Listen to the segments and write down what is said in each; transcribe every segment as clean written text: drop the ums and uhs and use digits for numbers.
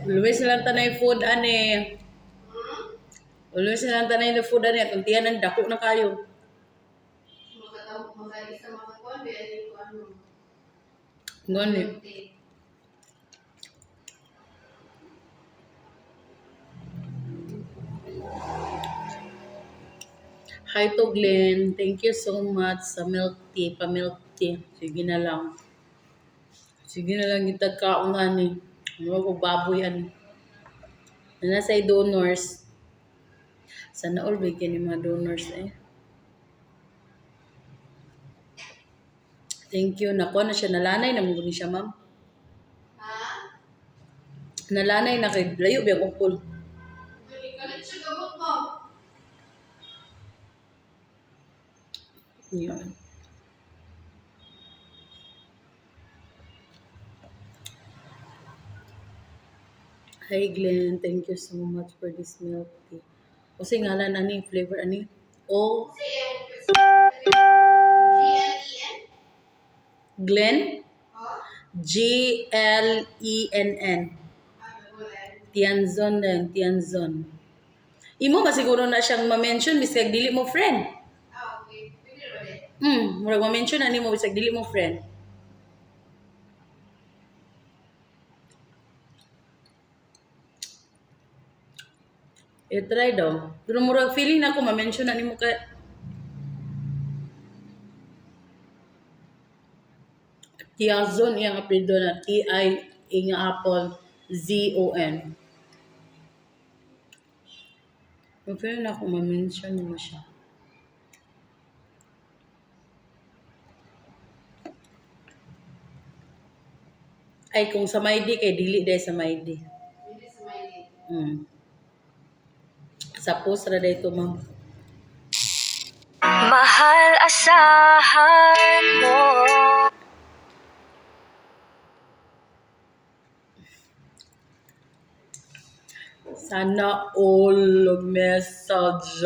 Luwes na lang tanay food ani. Luwes na lang tanay na food ani. Tuntian ang dako na kayo. Gani. Hi to Glenn. Thank you so much sa milk tea, pa-milk tea. Sige na lang. Sige na lang itag kaon ani. Ano ko baboy ani. Na sa donors. Sana all bigyan ni mga donors eh. Thank you. Nako na siya. Nalanay na muna siya, ma'am. Nalanay na kay layo biyang upol. Yan. Hi Glenn, thank you so much for this milk tea. Kasi ngalan ani flavor ani? O Glenn? Glenn. Tianzon din, Tianzon. Imo ba siguro na siyang ma-mention bisag dili mo friend? Murag ma-mention ani mo bisag dili mo friend. Try daw. Pero murag feeling na ako ma-mention na nimo ka Tiazon iyang apelyido na T-I nga apple Z-O-N. Pero feeling na ako ma-mention mo siya. Ay kung sa Maydi kay dili day sa Maydi. Sa post ra day to ma'am. Mahal, asahan mo. Sana all message.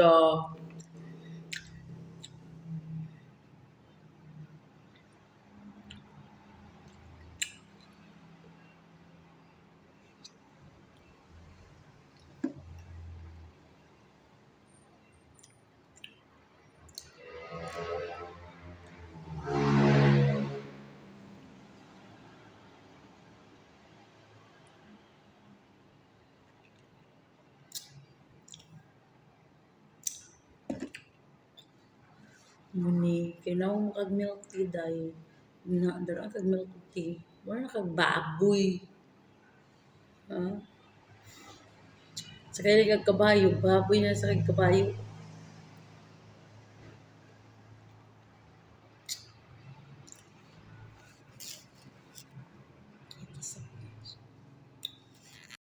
Muni, kinaw mo kag milk tea dahil na dara kag milk tea. Wala kag baboy. Ha? Sa kaya kag kabayo, baboy na sa kag kabayo.